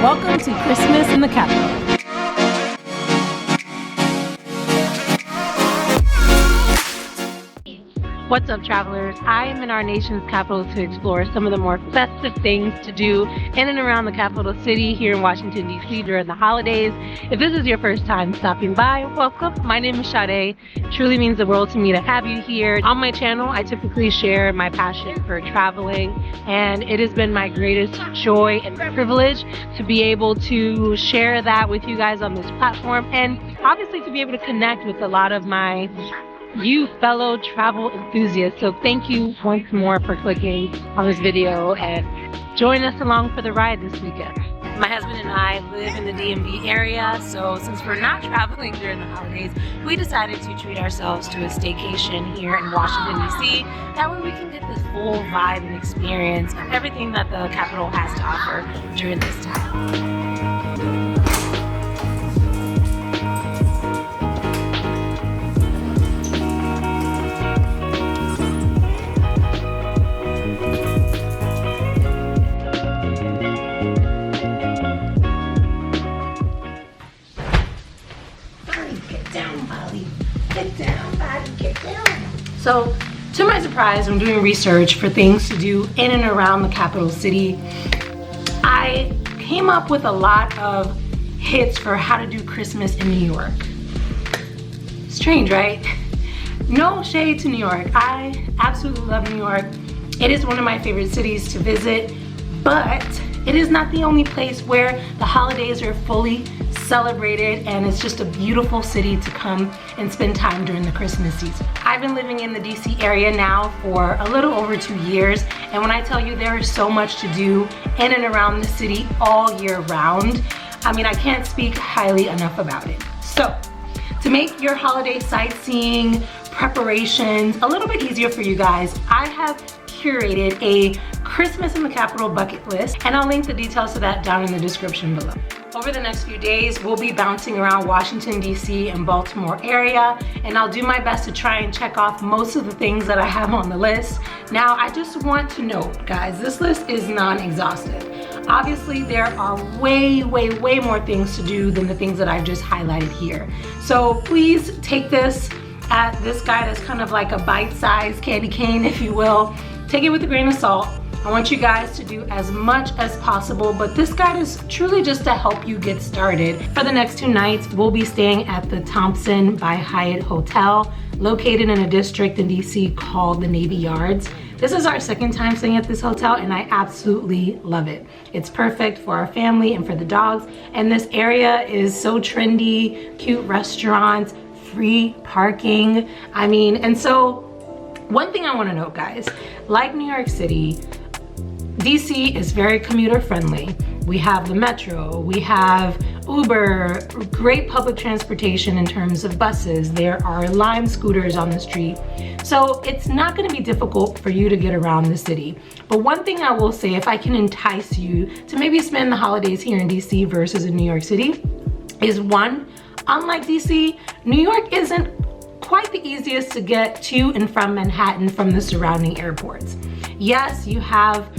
Welcome to Christmas in the Capital. What's up, travelers? I am in our nation's capital to explore some of the more festive things to do in and around the capital city here in Washington, D.C. during the holidays. If this is your first time stopping by, welcome. My name is Sade. It truly means the world to me to have you here. On my channel, I typically share my passion for traveling, and it has been my greatest joy and privilege to be able to share that with you guys on this platform, and obviously to be able to connect with a lot of you fellow travel enthusiasts. So thank you once more for clicking on this video and join us along for the ride this weekend. My husband and I live in the DMV area, so since we're not traveling during the holidays, we decided to treat ourselves to a staycation here in Washington, D.C. That way we can get this full vibe and experience of everything that the capital has to offer during this time. So, to my surprise, I'm doing research for things to do in and around the capital city. I came up with a lot of hits for how to do Christmas in New York. Strange, right? No shade to New York. I absolutely love New York. It is one of my favorite cities to visit, but it is not the only place where the holidays are fully celebrated, and it's just a beautiful city to come and spend time during the Christmas season. I've been living in the DC area now for a little over 2 years, and when I tell you there is so much to do in and around the city all year round, I mean, I can't speak highly enough about it. So, to make your holiday sightseeing preparations a little bit easier for you guys, I have curated a Christmas in the Capital bucket list, and I'll link the details to that down in the description below. Over the next few days, we'll be bouncing around Washington, D.C. and Baltimore area, and I'll do my best to try and check off most of the things that I have on the list. Now, I just want to note, guys, this list is non-exhaustive. Obviously, there are way more things to do than the things that I've just highlighted here. So please take this guide as kind of like a bite-sized candy cane, if you will. Take it with a grain of salt. I want you guys to do as much as possible, but this guide is truly just to help you get started. For the next 2 nights, we'll be staying at the Thompson by Hyatt Hotel, located in a district in DC called the Navy Yards. This is our 2nd time staying at this hotel, and I absolutely love it. It's perfect for our family and for the dogs, and this area is so trendy, cute restaurants, free parking. I mean, and so one thing I want to note, guys, like New York City, DC is very commuter friendly. We have the metro, we have Uber, great public transportation in terms of buses. There are Lime scooters on the street. So it's not gonna be difficult for you to get around the city. But one thing I will say, if I can entice you to maybe spend the holidays here in DC versus in New York City, is one, unlike DC, New York isn't quite the easiest to get to and from Manhattan from the surrounding airports. Yes, you have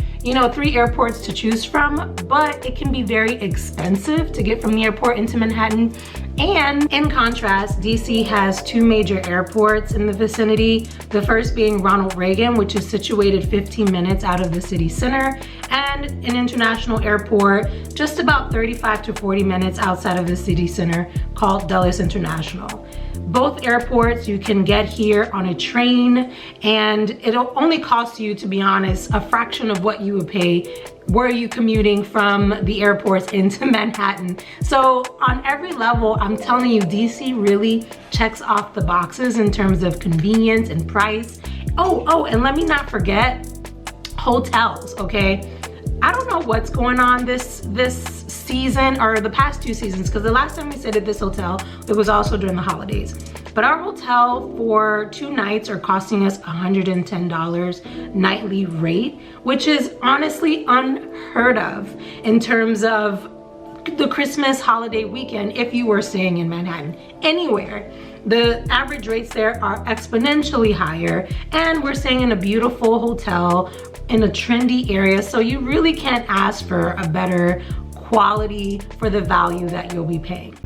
3 airports to choose from, but it can be very expensive to get from the airport into Manhattan. And in contrast, DC has 2 major airports in the vicinity. The first being Ronald Reagan, which is situated 15 minutes out of the city center, and an international airport just about 35 to 40 minutes outside of the city center called Dulles International. Both airports you can get here on a train, and it'll only cost you, to be honest, a fraction of what you would pay were you commuting from the airports into Manhattan. So on every level, I'm telling you, DC really checks off the boxes in terms of convenience and price. Oh, and let me not forget hotels, okay? I don't know what's going on this season, or the past 2 seasons, because the last time we stayed at this hotel, it was also during the holidays. But our hotel for 2 nights are costing us $110 nightly rate, which is honestly unheard of in terms of the Christmas holiday weekend if you were staying in Manhattan. Anywhere, the average rates there are exponentially higher, and we're staying in a beautiful hotel in a trendy area, so you really can't ask for a better quality for the value that you'll be paying.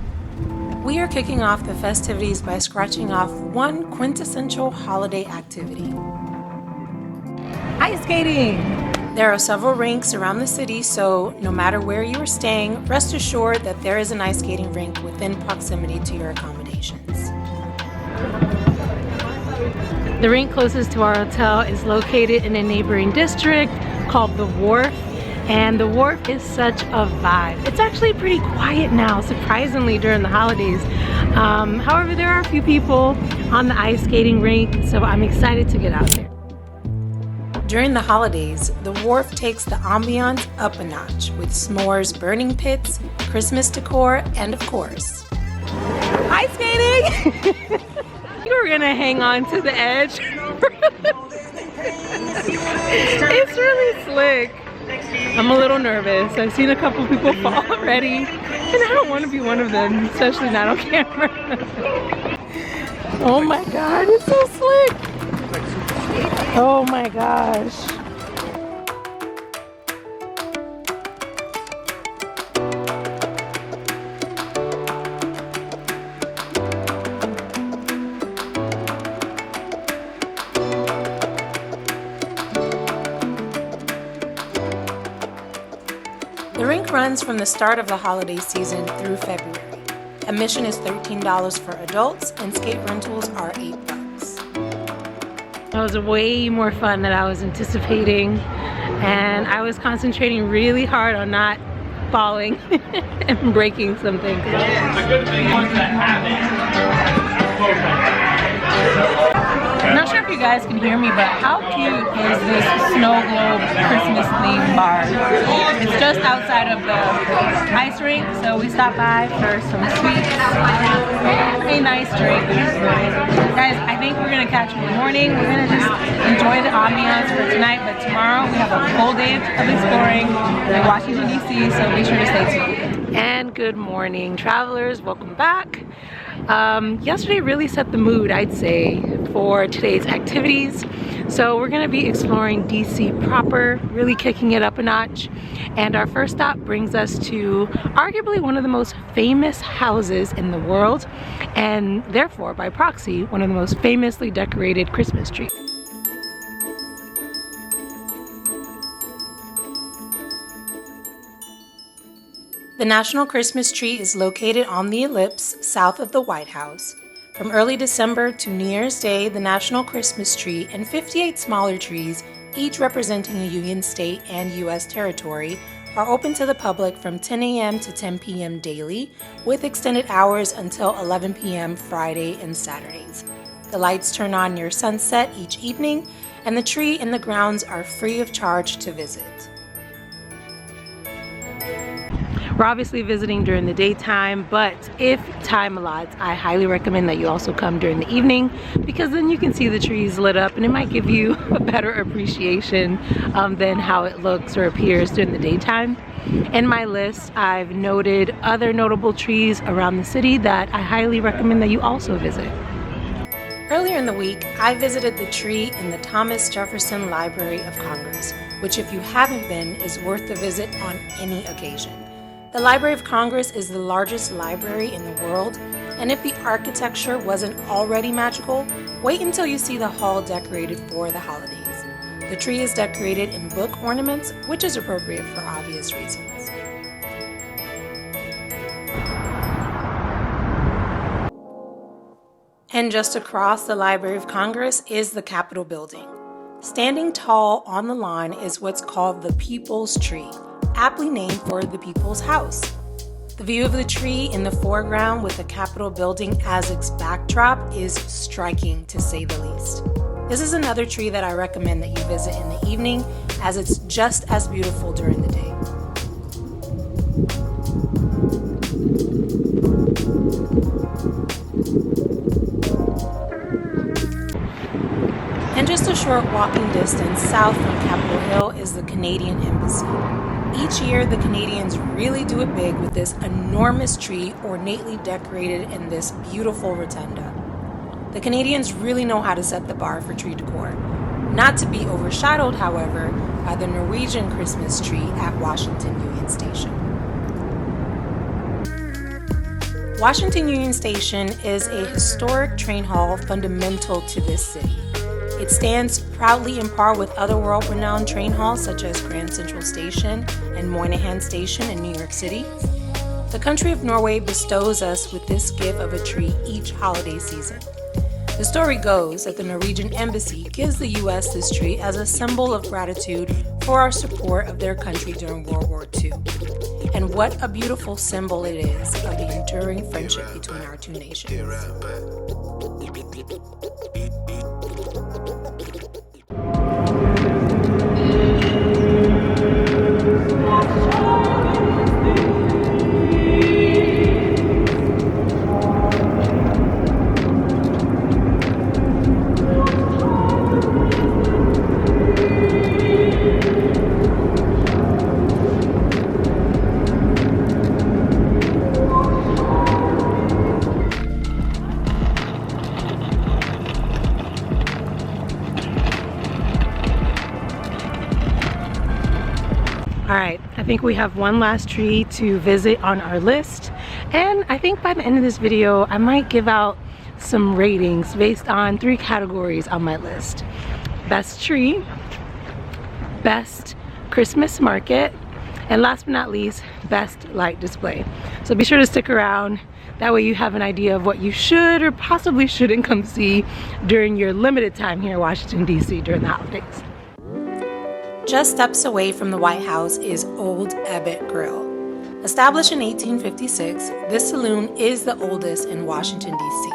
We are kicking off the festivities by scratching off one quintessential holiday activity: ice skating. There are several rinks around the city, so no matter where you are staying, rest assured that there is an ice skating rink within proximity to your accommodations. The rink closest to our hotel is located in a neighboring district called the Wharf, and the Wharf is such a vibe. It's actually pretty quiet now, surprisingly, during the holidays. However, there are a few people on the ice skating rink, so I'm excited to get out there. During the holidays, the Wharf takes the ambiance up a notch with s'mores, burning pits, Christmas decor, and of course, ice skating! We're gonna hang on to the edge. It's really slick. I'm a little nervous. I've seen a couple people fall already, and I don't want to be one of them, especially not on camera. Oh my god, it's so slick! Oh my gosh. The rink runs from the start of the holiday season through February. Admission is $13 for adults and skate rentals are $8. That was way more fun than I was anticipating, and I was concentrating really hard on not falling and breaking something. I'm not sure if you guys can hear me, but how cute is this snow globe Christmas themed bar? It's just outside of the ice rink, so we stopped by for some sweets, a nice drink. Guys, I think we're gonna catch you in the morning. We're gonna just enjoy the ambiance for tonight, but tomorrow we have a full day of exploring in Washington, D.C., so be sure to stay tuned. And good morning, travelers. Welcome back. Yesterday really set the mood, I'd say, for today's activities. So we're gonna be exploring DC proper, really kicking it up a notch. And our first stop brings us to arguably one of the most famous houses in the world, and therefore, by proxy, one of the most famously decorated Christmas trees. The National Christmas Tree is located on the Ellipse, south of the White House. From early December to New Year's Day, the National Christmas Tree and 58 smaller trees, each representing a Union state and U.S. territory, are open to the public from 10 a.m. to 10 p.m. daily, with extended hours until 11 p.m. Friday and Saturdays. The lights turn on near sunset each evening, and the tree and the grounds are free of charge to visit. We're obviously visiting during the daytime, but if time allots, I highly recommend that you also come during the evening, because then you can see the trees lit up and it might give you a better appreciation than how it looks or appears during the daytime. In my list, I've noted other notable trees around the city that I highly recommend that you also visit. Earlier in the week, I visited the tree in the Thomas Jefferson Library of Congress, which, if you haven't been, is worth the visit on any occasion. The Library of Congress is the largest library in the world, and if the architecture wasn't already magical, wait until you see the hall decorated for the holidays. The tree is decorated in book ornaments, which is appropriate for obvious reasons. And just across the Library of Congress is the Capitol building. Standing tall on the lawn is what's called the People's Tree, aptly named for the People's House. The view of the tree in the foreground with the Capitol building as its backdrop is striking, to say the least. This is another tree that I recommend that you visit in the evening, as it's just as beautiful during the day. And just a short walking distance south from Capitol Hill is the Canadian Embassy. Each year, the Canadians really do it big with this enormous tree ornately decorated in this beautiful rotunda. The Canadians really know how to set the bar for tree decor, not to be overshadowed, however, by the Norwegian Christmas tree at Washington Union Station. Washington Union Station is a historic train hall fundamental to this city. It stands proudly in par with other world-renowned train halls such as Grand Central Station and Moynihan Station in New York City. The country of Norway bestows us with this gift of a tree each holiday season. The story goes that the Norwegian embassy gives the U.S. this tree as a symbol of gratitude for our support of their country during World War II. And what a beautiful symbol it is of the enduring friendship between our two nations. Alright, I think we have one last tree to visit on our list, and I think by the end of this video I might give out some ratings based on 3 categories on my list. Best tree, best Christmas market, and last but not least, best light display. So be sure to stick around, that way you have an idea of what you should or possibly shouldn't come see during your limited time here in Washington, D.C. during the holidays. Just steps away from the White House is Old Ebbitt Grill. Established in 1856, this saloon is the oldest in Washington, D.C.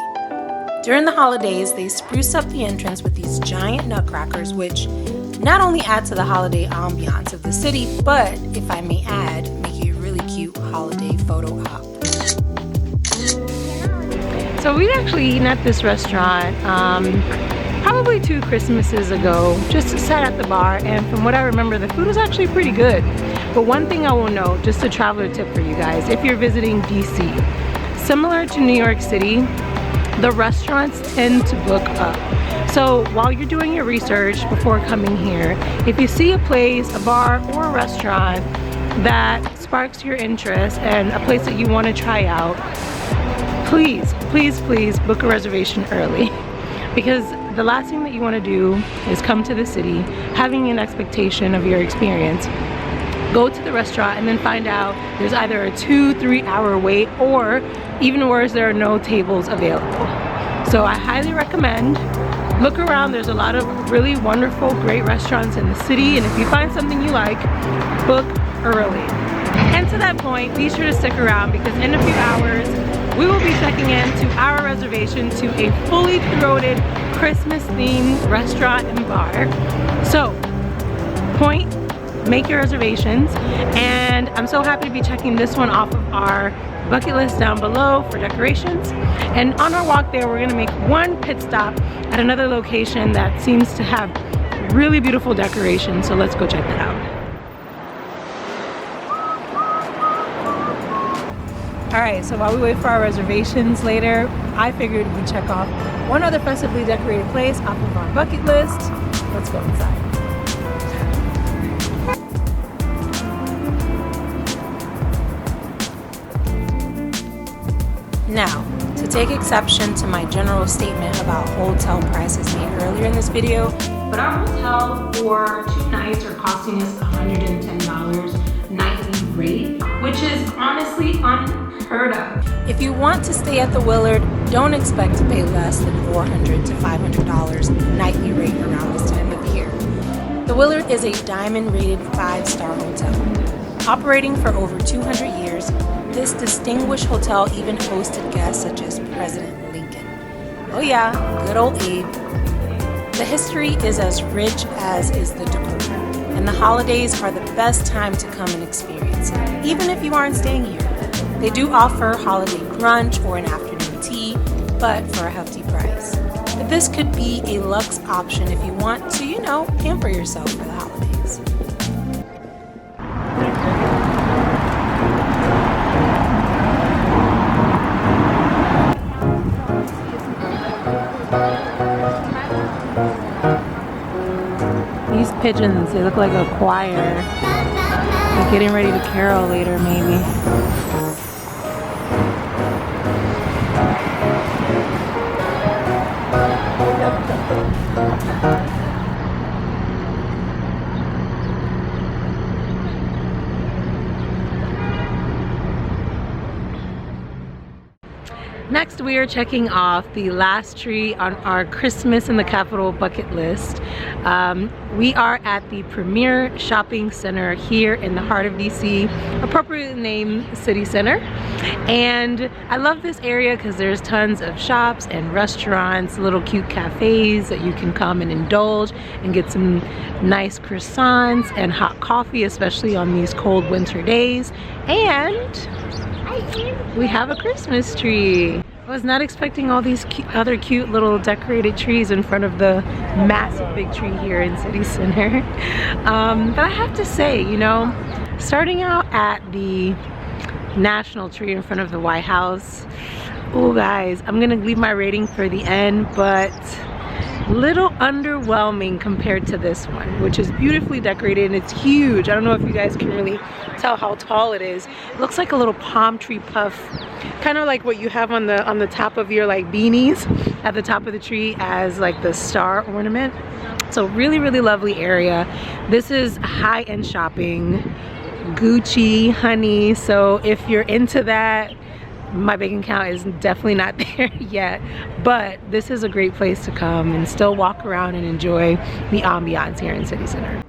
During the holidays, they spruce up the entrance with these giant nutcrackers, which not only add to the holiday ambiance of the city, but, if I may add, make a really cute holiday photo op. So we've actually eaten at this restaurant probably 2 Christmases ago, just sat at the bar, and from what I remember, the food was actually pretty good. But one thing I will note, just a traveler tip for you guys, if you're visiting DC, similar to New York City, the restaurants tend to book up. So while you're doing your research before coming here, if you see a place, a bar or a restaurant that sparks your interest and a place that you want to try out, please, please, please book a reservation early. Because the last thing that you want to do is come to the city having an expectation of your experience, go to the restaurant and then find out there's either a 2-3 hour wait, or even worse, there are no tables available. So I highly recommend, look around. There's a lot of really wonderful, great restaurants in the city, and if you find something you like, book early. And to that point, be sure to stick around, because in a few hours we will be checking into our reservation to a fully throated Christmas themed restaurant and bar. So make your reservations, and I'm so happy to be checking this one off of our bucket list down below for decorations. And on our walk there, we're gonna make one pit stop at another location that seems to have really beautiful decorations, so let's go check that out. Alright, so while we wait for our reservations later, I figured we'd check off one other festively decorated place off of our bucket list. Let's go inside. Now, to take exception to my general statement about hotel prices made earlier in this video, but our hotel for 2 nights are costing us $110 nightly rate, which is honestly unheard of. If you want to stay at the Willard, don't expect to pay less than $400 to $500 nightly rate around this time of year. The Willard is a diamond-rated 5-star hotel. Operating for over 200 years, this distinguished hotel even hosted guests such as President Lincoln. Oh yeah, good old Abe. The history is as rich as is the decor, and the holidays are the best time to come and experience it, even if you aren't staying here. They do offer holiday brunch or an afternoon tea, but for a hefty price. But this could be a luxe option if you want to, pamper yourself for the holidays. These pigeons, they look like a choir. They're getting ready to carol later, maybe. Next, we are checking off the last tree on our Christmas in the Capital bucket list. We are at the Premier Shopping Center here in the heart of DC, appropriately named City Center. And I love this area because there's tons of shops and restaurants, little cute cafes that you can come and indulge and get some nice croissants and hot coffee, especially on these cold winter days. And we have a Christmas tree. I was not expecting all these other cute little decorated trees in front of the massive big tree here in City Center. But I have to say, you know, starting out at the national tree in front of the White House, oh guys, I'm gonna leave my rating for the end, but little underwhelming compared to this one, which is beautifully decorated and it's huge. I don't know if you guys can really tell how tall it is. It looks like a little palm tree puff, kind of like what you have on the top of your like beanies at the top of the tree as like the star ornament. So really, really lovely area. This is high-end shopping, Gucci, honey. So if you're into that, my bank account is definitely not there yet, but this is a great place to come and still walk around and enjoy the ambiance here in City Center.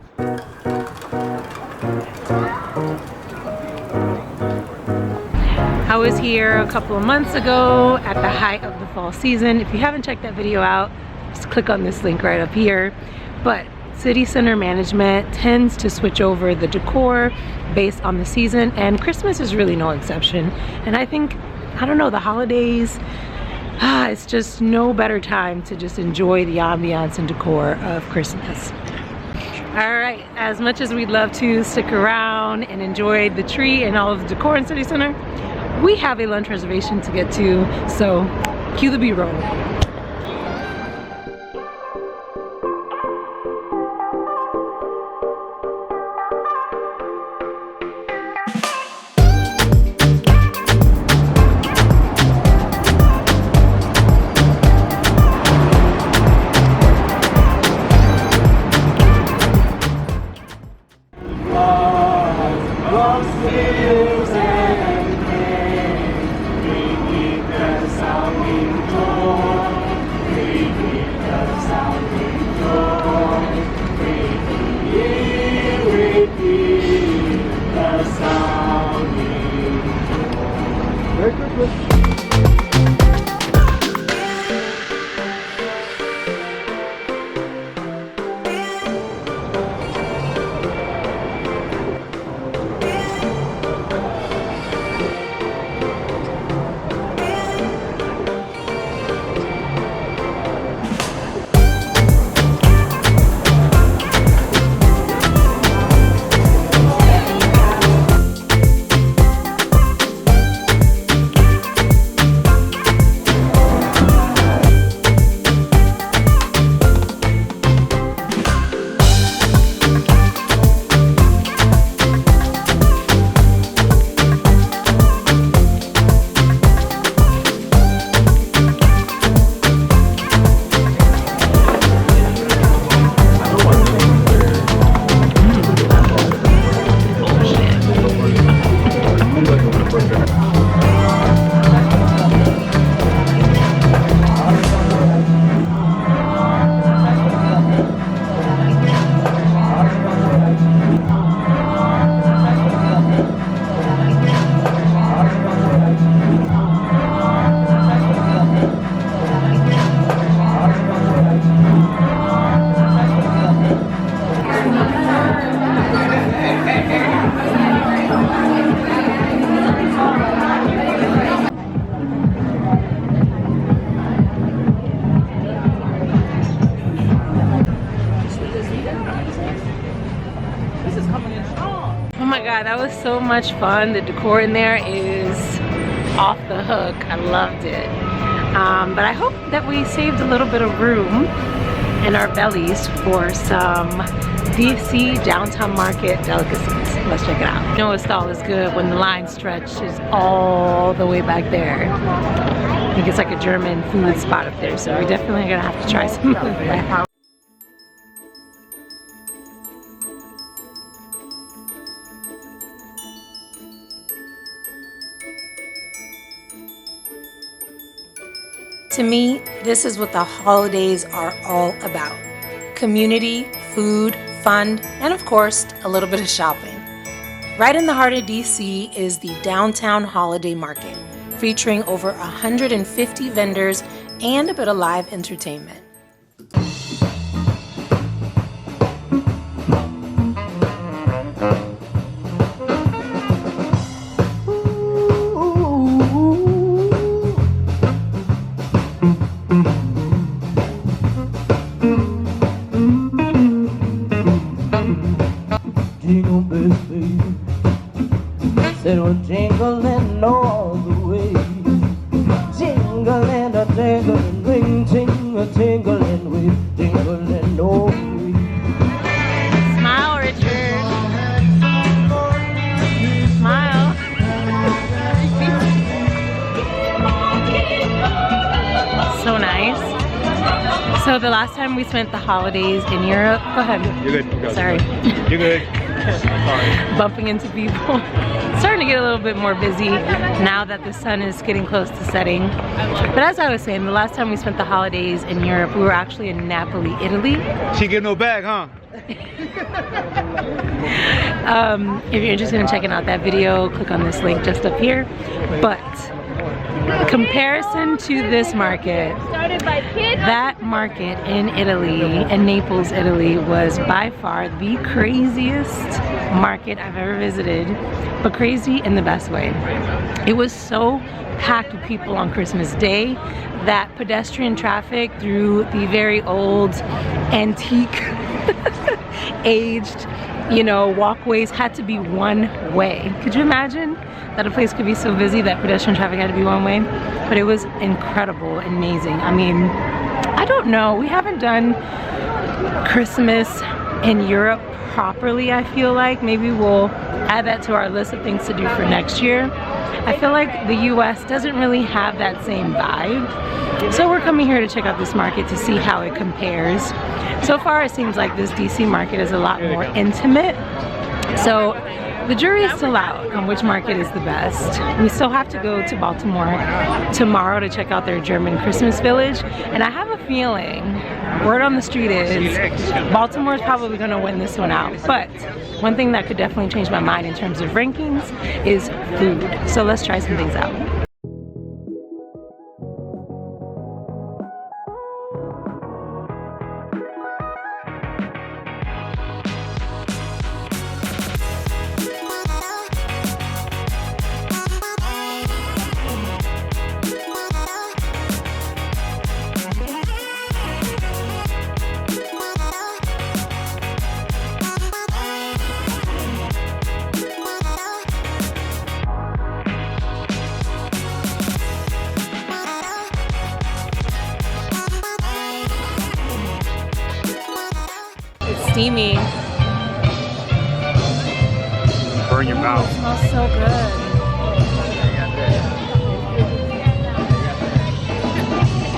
I was here a couple of months ago at the height of the fall season. If you haven't checked that video out, just click on this link right up here. But City Center management tends to switch over the decor based on the season, and Christmas is really no exception. And I think, I don't know, the holidays, it's just no better time to just enjoy the ambiance and decor of Christmas. All right, as much as we'd love to stick around and enjoy the tree and all of the decor in City Center, we have a lunch reservation to get to, so cue the B-roll. That was so much fun. The decor in there is off the hook. I loved it. But I hope that we saved a little bit of room in our bellies for some DC downtown market delicacies. Let's check it out. You know, a stall is good when the line stretches all the way back there. I think it's like a German food spot up there, so we're definitely gonna have to try some of that. To me, this is what the holidays are all about. Community, food, fun, and of course, a little bit of shopping. Right in the heart of DC is the Downtown Holiday Market, featuring over 150 vendors and a bit of live entertainment. Jingle bells, baby, said we're jingling all the way. Jingle and a jingling ring, jingle, tingling, we jingling all the way. Smile, Richard. Smile. So nice. So the last time we spent the holidays in Europe, go ahead. You're good. Sorry. You're good. Sorry. Bumping into people. It's starting to get a little bit more busy now that the sun is getting close to setting. But as I was saying, the last time we spent the holidays in Europe, we were actually in Napoli, Italy. She get no bag, huh? If you're interested in checking out that video, click on this link just up here. But comparison to this market, that market in Italy, in Naples, Italy, was by far the craziest market I've ever visited, but crazy in the best way. It was so packed with people on Christmas Day that pedestrian traffic through the very old, antique, aged, walkways had to be one way. Could you imagine that a place could be so busy that pedestrian traffic had to be one way? But it was incredible, amazing. I mean, I don't know, we haven't done Christmas in Europe properly, I feel like. Maybe we'll add that to our list of things to do for next year. I feel like the US doesn't really have that same vibe. So we're coming here to check out this market to see how it compares. So far it seems like this DC market is a lot more intimate. So the jury is still out on which market is the best. We still have to go to Baltimore tomorrow to check out their German Christmas village. And I have a feeling, word on the street is, Baltimore is probably gonna win this one out. But one thing that could definitely change my mind in terms of rankings is food. So let's try some things out. Steamy. Burn your mouth. It smells so good.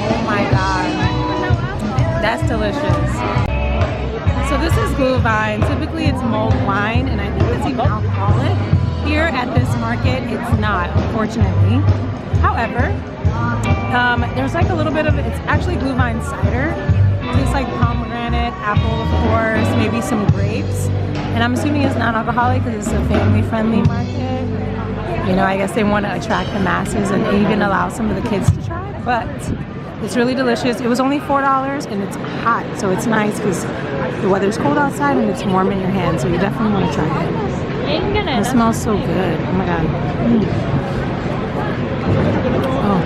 Oh my god. That's delicious. So this is Glühwein. Typically it's mulled wine, and I think it's even alcoholic. Here at this market, it's not, unfortunately. However, there's like a little bit of, it's actually Glühwein cider. It tastes like pomegranate, apple of course, maybe some grapes. And I'm assuming it's non-alcoholic because it's a family-friendly market. I guess they want to attract the masses and even allow some of the kids to try it. But it's really delicious. It was only $4 and it's hot, so it's nice because the weather's cold outside and it's warm in your hands, so you definitely want to try it. It smells so good. Oh my god. Oh,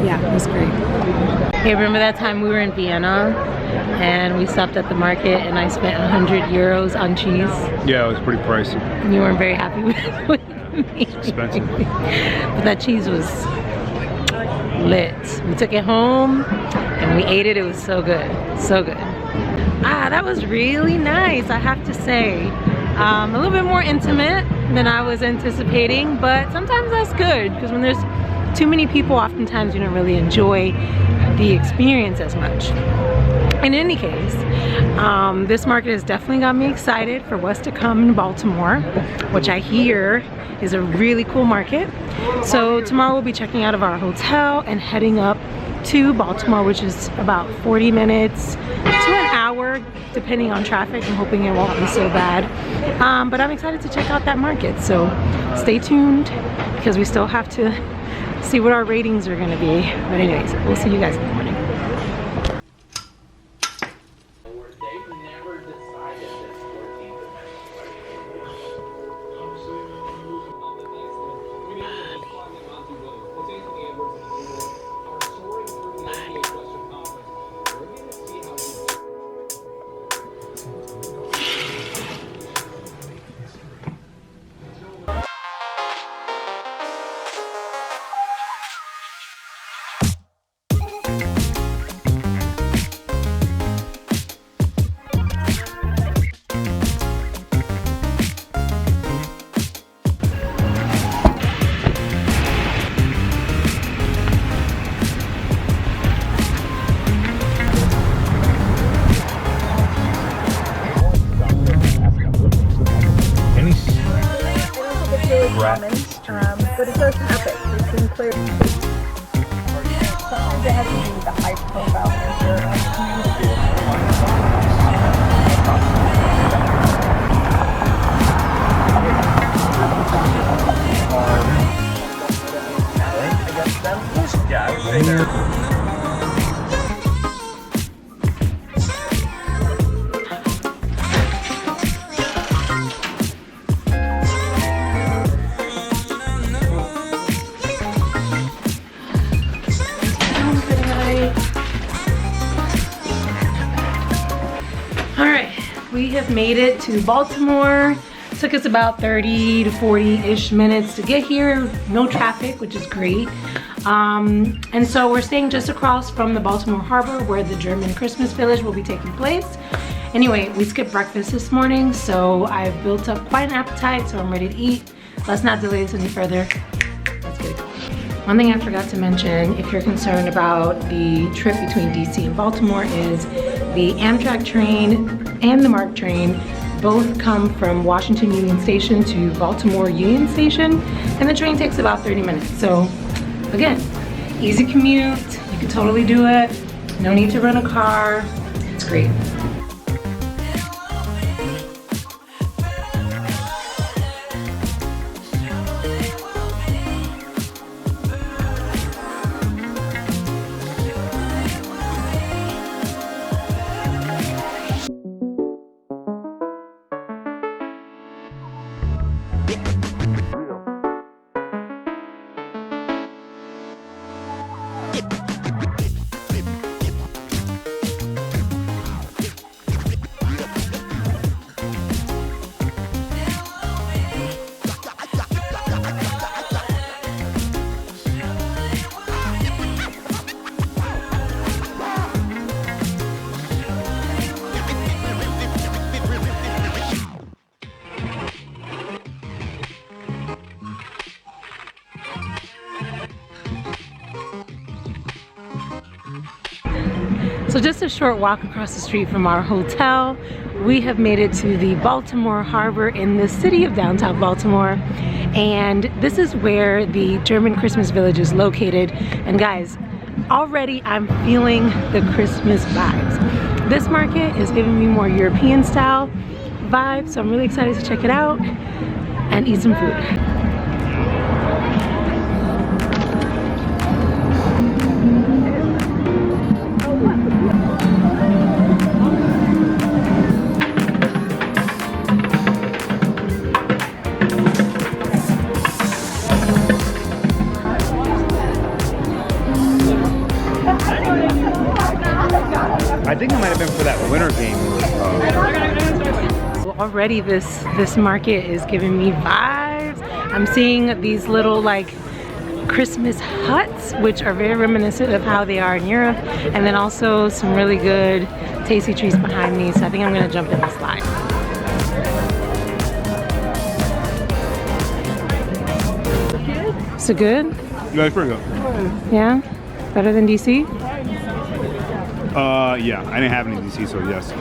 yeah, it was great. Hey, remember that time we were in Vienna and we stopped at the market and I spent 100 euros on cheese? Yeah, it was pretty pricey. And you weren't very happy with me. It's expensive. But that cheese was lit. We took it home and we ate it. It was so good. So good. That was really nice, I have to say. A little bit more intimate than I was anticipating, but sometimes that's good because when there's too many people, oftentimes you don't really enjoy the experience as much. In any case, this market has definitely got me excited for what's to come in Baltimore, which I hear is a really cool market. So tomorrow we'll be checking out of our hotel and heading up to Baltimore, which is about 40 minutes to an hour, depending on traffic. I'm hoping it won't be so bad. But I'm excited to check out that market. So stay tuned because we still have to see what our ratings are gonna be. But anyways, we'll see you guys in the morning. But it does happen. It's been clear. Sometimes it has to do with the high profile nature We have made it to Baltimore. Took us about 30 to 40-ish minutes to get here. No traffic, which is great. And so we're staying just across from the Baltimore Harbor where the German Christmas Village will be taking place. Anyway, we skipped breakfast this morning, so I've built up quite an appetite, so I'm ready to eat. Let's not delay this any further. Let's get it going. One thing I forgot to mention, if you're concerned about the trip between DC and Baltimore, is the Amtrak train and the MARC train both come from Washington Union Station to Baltimore Union Station, and the train takes about 30 minutes. So again, easy commute, you can totally do it. No need to rent a car, it's great. So just a short walk across the street from our hotel, we have made it to the Baltimore Harbor in the city of downtown Baltimore. And this is where the German Christmas Village is located. And guys, already I'm feeling the Christmas vibes. This market is giving me more European style vibes, so I'm really excited to check it out and eat some food. I think it might have been for that winter game. Well, already this market is giving me vibes. I'm seeing these little like Christmas huts, which are very reminiscent of how they are in Europe, and then also some really good tasty trees behind me. So I think I'm gonna jump in the slide. Is it good? Yeah, it's pretty good. Yeah? Better than DC? Yeah, I didn't have any DC, so yes.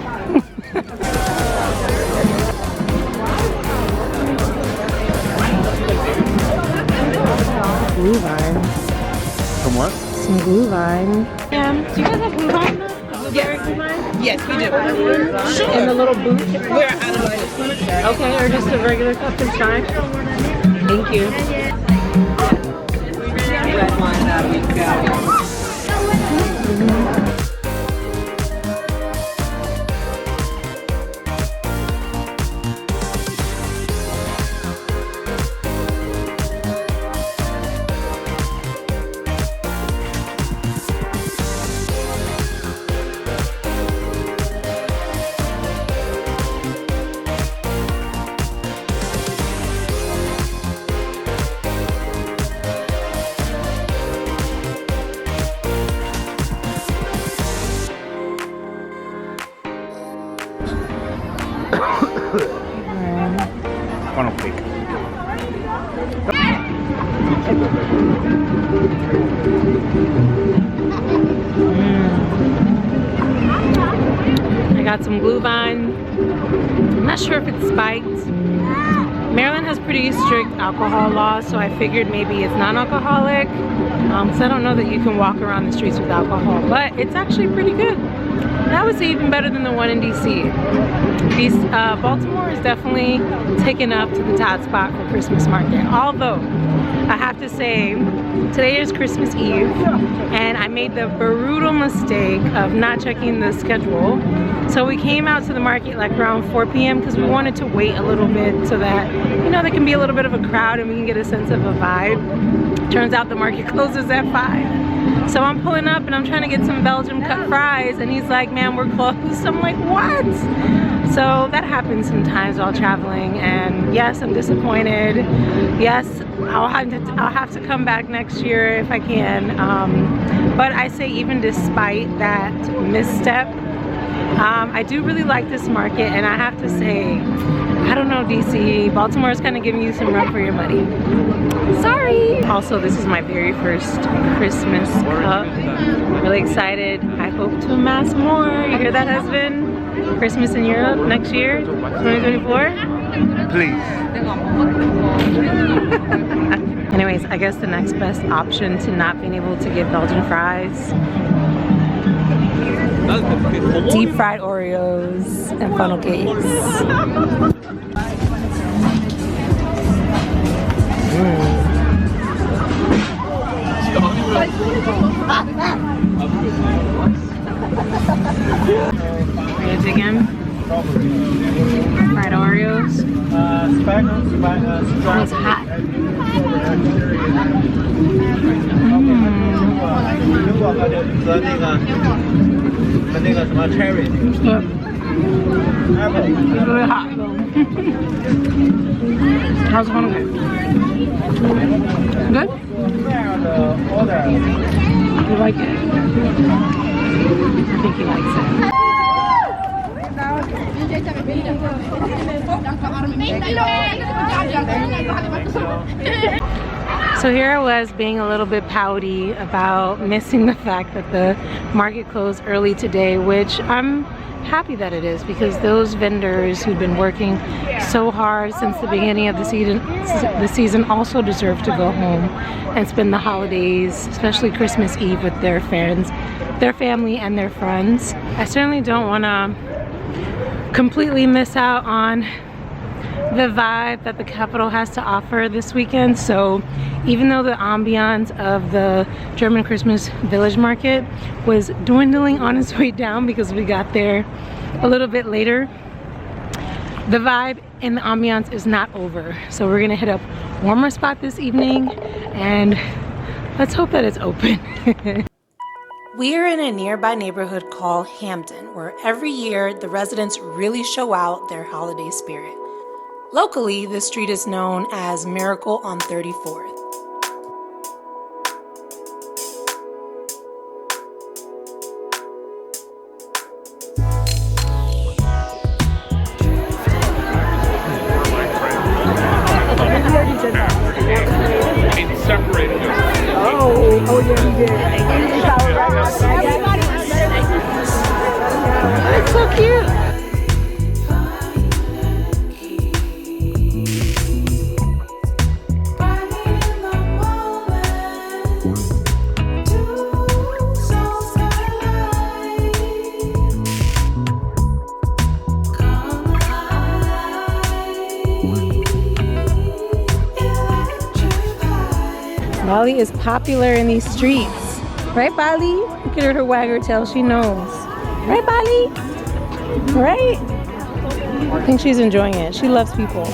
Blue vines. From what? some glühwein. Yeah, do you guys have glühwein? Blueberry glühwein? Yes, we do. In the little booth? We're out of it. Okay, or just a regular cup is fine. Thank you. Red wine that we got. Funnel cake. I got some glühwein. I'm not sure if it's spiked. Maryland has pretty strict alcohol laws, so I figured maybe it's non-alcoholic. So I don't know that you can walk around the streets with alcohol, but it's actually pretty good. I would say even better than the one in DC. Baltimore is definitely taken up to the top spot for Christmas market. Although, I have to say, today is Christmas Eve, and I made the brutal mistake of not checking the schedule. So we came out to the market like around 4 p.m. because we wanted to wait a little bit so that, you know, there can be a little bit of a crowd and we can get a sense of a vibe. Turns out the market closes at 5. So I'm pulling up and I'm trying to get some Belgian cut fries, and he's like, man, we're closed. I'm like, what? So that happens sometimes while traveling, and yes, I'm disappointed. Yes, I'll have to come back next year if I can. But I say even despite that misstep, I do really like this market, and I have to say, I don't know, DC, Baltimore is kind of giving you some run for your money. Sorry. Also, this is my very first Christmas cup. Really excited. I hope to amass more. You hear that, husband? Christmas in Europe next year, 2024? Please. Anyways, I guess the next best option to not being able to get Belgian fries, deep fried Oreos and funnel cakes. Are you digging? Fried Oreos. It's hot. It's really hot though. How's the funnel cake? Good? You like it? I think he likes it. So here I was being a little bit pouty about missing the fact that the market closed early today, which I'm happy that it is, because those vendors who've been working so hard since the beginning of the season also deserve to go home and spend the holidays, especially Christmas Eve, with their friends, their family, and their friends. I certainly don't want to completely miss out on the vibe that the capital has to offer this weekend. So even though the ambiance of the German Christmas Village Market was dwindling on its way down because we got there a little bit later, the vibe and the ambiance is not over. So we're gonna hit up warmer spot this evening, and let's hope that it's open. We are in a nearby neighborhood called Hampton, where every year the residents really show out their holiday spirit. Locally, this street is known as Miracle on 34th. Oh yeah, we did. It's so cute. Bali is popular in these streets. Right, Bali? Look at her wag her tail, she knows. Right, Bali? Right? I think she's enjoying it. She loves people.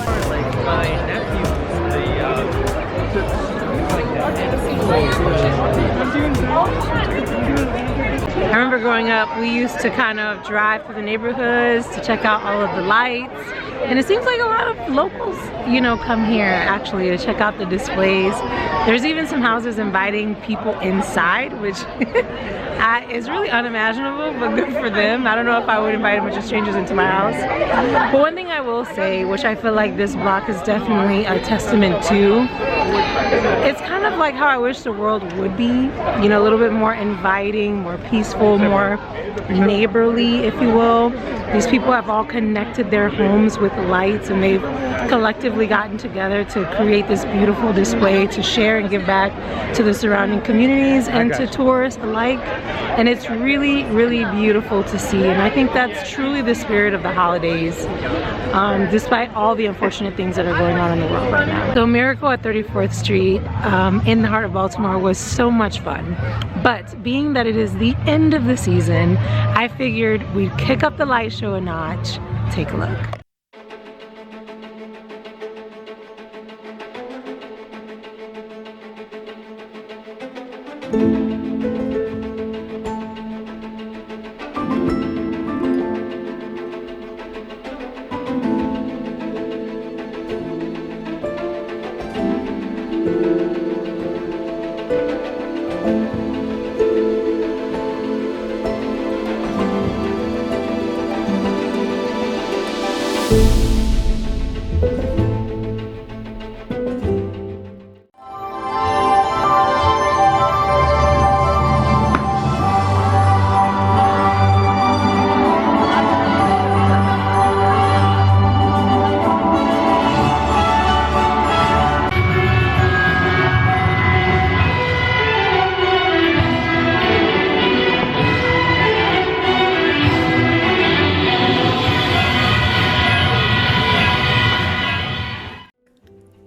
I remember growing up, we used to kind of drive through the neighborhoods to check out all of the lights. And it seems like a lot of locals, you know, come here actually to check out the displays. There's even some houses inviting people inside, which is really unimaginable, but good for them. I don't know if I would invite a bunch of strangers into my house. But one thing I will say, which I feel like this block is definitely a testament to, it's kind of like how I wish the world would be, you know, a little bit more inviting, more peaceful, more neighborly, if you will. These people have all connected their homes with lights, and they've collectively gotten together to create this beautiful display to share and give back to the surrounding communities and to tourists alike. And it's really, really beautiful to see. And I think that's truly the spirit of the holidays, despite all the unfortunate things that are going on in the world right now. So Miracle at 34th Street in the heart of Baltimore was so much fun. But being that it is the end of the season, I figured we'd kick up the light show a notch. Take a look.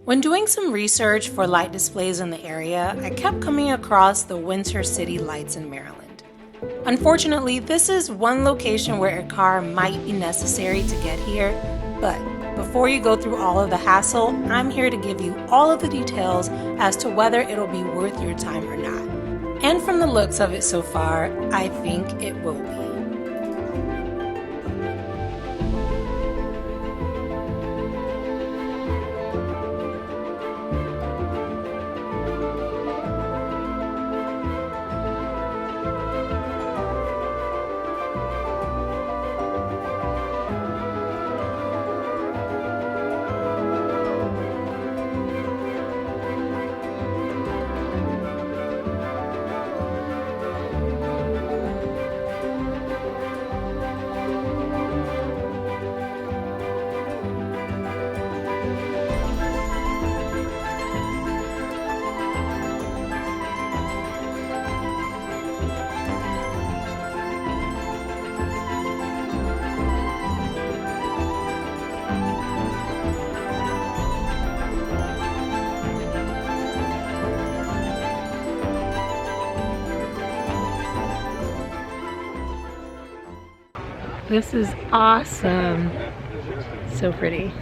When doing some research for light displays in the area, I kept coming across the Winter City Lights in Maryland. Unfortunately, this is one location where a car might be necessary to get here, but before you go through all of the hassle, I'm here to give you all of the details as to whether it'll be worth your time or not. And from the looks of it so far, I think it will be. This is awesome. So pretty.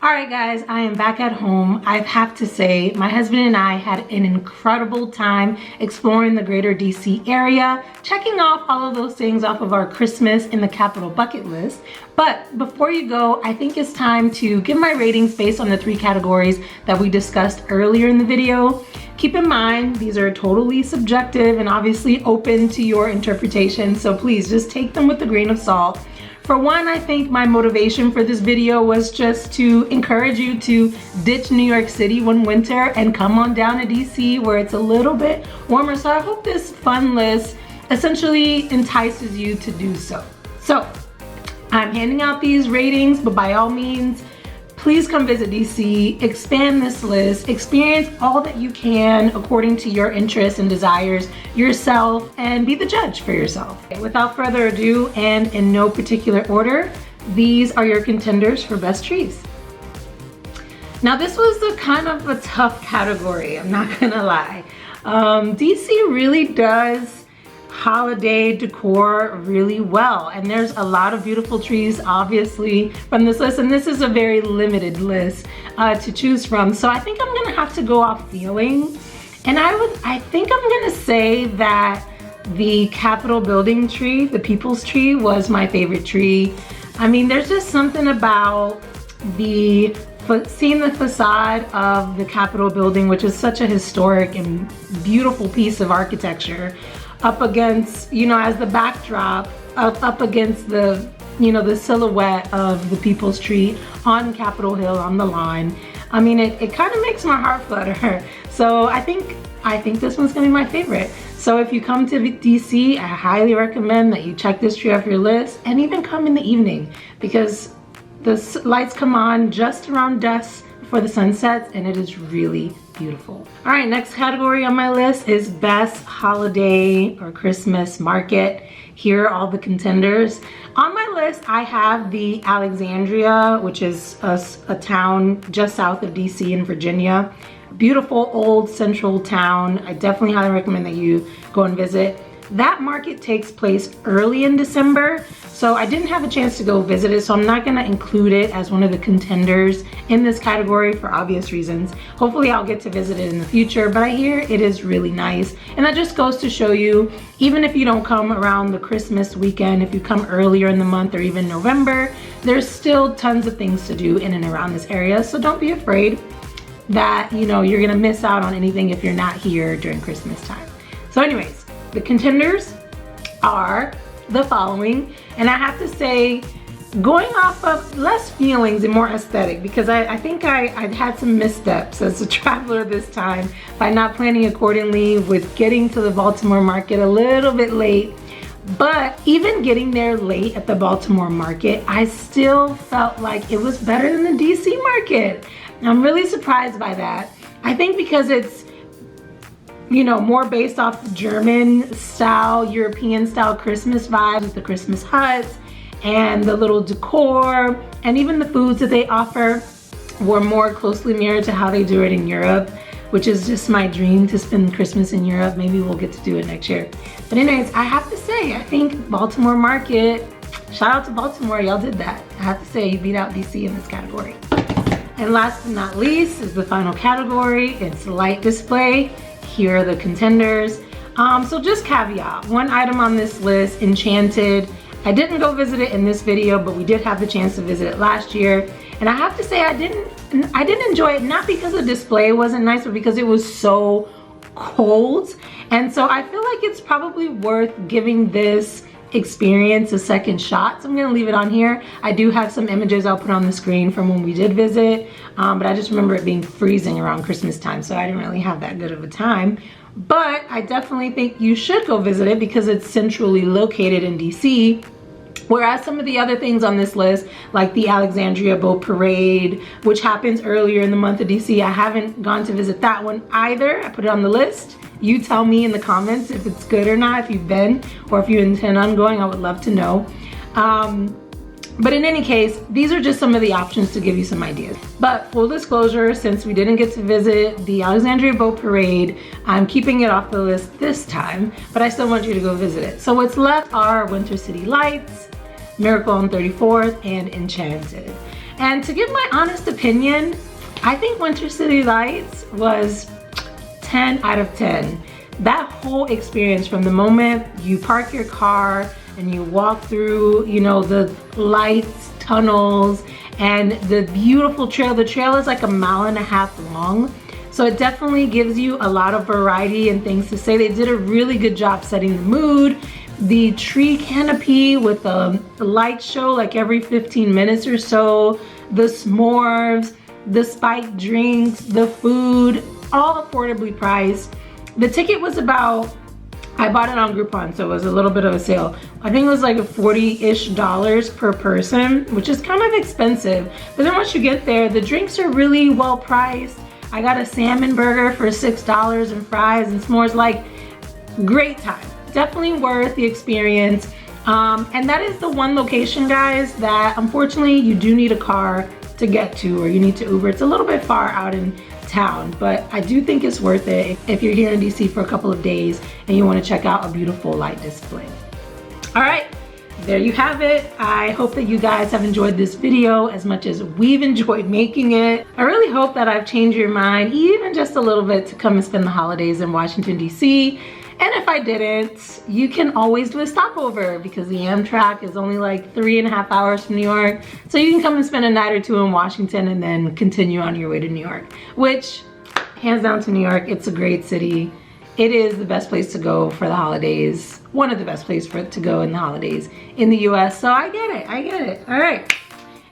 All right guys, I am back at home. I have to say, my husband and I had an incredible time exploring the greater DC area, checking off all of those things off of our Christmas in the capital bucket list. But before you go, I think it's time to give my ratings based on the 3 categories that we discussed earlier in the video. Keep in mind, these are totally subjective and obviously open to your interpretation, so please just take them with a grain of salt. For one, I think my motivation for this video was just to encourage you to ditch New York City one winter and come on down to DC where it's a little bit warmer. So I hope this fun list essentially entices you to do so. So I'm handing out these ratings, but by all means, please come visit DC, expand this list, experience all that you can according to your interests and desires yourself, and be the judge for yourself. Without further ado, and in no particular order, these are your contenders for best trees. Now this was a kind of a tough category, I'm not gonna lie. DC really does holiday decor really well, and there's a lot of beautiful trees obviously from this list, and this is a very limited list to choose from, so I think I'm gonna have to go off feeling, and I think I'm gonna say that the Capitol building tree, the People's Tree, was my favorite tree. I mean, there's just something about seeing the facade of the Capitol building, which is such a historic and beautiful piece of architecture, up against, you know, as the backdrop, up against the, you know, the silhouette of the People's Tree on Capitol Hill on the lawn. I mean, it kind of makes my heart flutter. So I think this one's gonna be my favorite. So if you come to DC, I highly recommend that you check this tree off your list, and even come in the evening, because the lights come on just around dusk before the sun sets, and it is really beautiful. All right, next category on my list is best holiday or Christmas market. Here are all the contenders. On my list, I have the Alexandria, which is a town just south of DC in Virginia. Beautiful old central town. I definitely highly recommend that you go and visit. That market takes place early in December, so I didn't have a chance to go visit it, so I'm not gonna include it as one of the contenders in this category for obvious reasons. Hopefully I'll get to visit it in the future, but I hear it is really nice. And that just goes to show you, even if you don't come around the Christmas weekend, if you come earlier in the month or even November, there's still tons of things to do in and around this area, so don't be afraid that, you know, you're gonna miss out on anything if you're not here during Christmas time. So anyways, the contenders are the following, and I have to say, going off of less feelings and more aesthetic, because I think I'd had some missteps as a traveler this time by not planning accordingly with getting to the Baltimore market a little bit late. But even getting there late at the Baltimore market, I still felt like it was better than the DC market. I'm really surprised by that. I think because it's, you know, more based off the German style, European style Christmas vibes with the Christmas huts and the little decor, and even the foods that they offer were more closely mirrored to how they do it in Europe, which is just my dream to spend Christmas in Europe. Maybe we'll get to do it next year. But anyways, I have to say, I think Baltimore market, shout out to Baltimore, y'all did that. I have to say, you beat out DC in this category. And last but not least is the final category. It's light display. Here are the contenders. So just caveat, one item on this list, Enchanted. I didn't go visit it in this video, but we did have the chance to visit it last year. And I have to say I didn't enjoy it, not because the display wasn't nice, but because it was so cold. And so I feel like it's probably worth giving this experience a second shot. So I'm gonna leave it on here. I do have some images I'll put on the screen from when we did visit, but I just remember it being freezing around Christmas time, so I didn't really have that good of a time. But I definitely think you should go visit it because it's centrally located in DC. Whereas some of the other things on this list, like the Alexandria Boat Parade, which happens earlier in the month of DC, I haven't gone to visit that one either. I put it on the list. You tell me in the comments if it's good or not, if you've been, or if you intend on going, I would love to know. But in any case, these are just some of the options to give you some ideas. But full disclosure, since we didn't get to visit the Alexandria Boat Parade, I'm keeping it off the list this time, but I still want you to go visit it. So what's left are Winter City Lights, Miracle on 34th, and Enchanted. And to give my honest opinion, I think Winter City Lights was 10 out of 10. That whole experience, from the moment you park your car and you walk through, you know, the lights, tunnels, and the beautiful trail. The trail is like 1.5 miles long. So it definitely gives you a lot of variety and things to say. They did a really good job setting the mood. The tree canopy with the light show like every 15 minutes or so, the s'mores, the spiked drinks, the food, all affordably priced. The ticket was about, I bought it on Groupon, so it was a little bit of a sale. I think it was like $40-ish per person, which is kind of expensive. But then once you get there, the drinks are really well priced. I got a salmon burger for $6 and fries and s'mores. Like, great time. Definitely worth the experience. And that is the one location, guys, that unfortunately you do need a car to get to, or you need to Uber. It's a little bit far out in town, but I do think it's worth it if you're here in DC for a couple of days and you want to check out a beautiful light display. All right, there you have it. I hope that you guys have enjoyed this video as much as we've enjoyed making it. I really hope that I've changed your mind even just a little bit to come and spend the holidays in Washington, DC. And if I didn't, you can always do a stopover because the Amtrak is only like 3.5 hours from New York. So you can come and spend a night or two in Washington and then continue on your way to New York, which, hands down to New York, it's a great city. It is the best place to go for the holidays. One of the best places to go in the holidays in the US. So I get it. All right.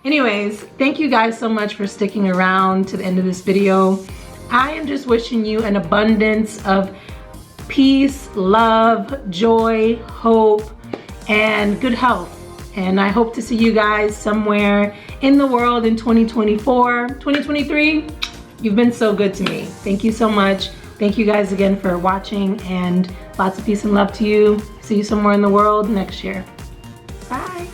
Anyways, thank you guys so much for sticking around to the end of this video. I am just wishing you an abundance of peace, love, joy, hope, and good health. And I hope to see you guys somewhere in the world in 2024. 2023, you've been so good to me. Thank you so much. Thank you guys again for watching, and lots of peace and love to you. See you somewhere in the world next year. Bye.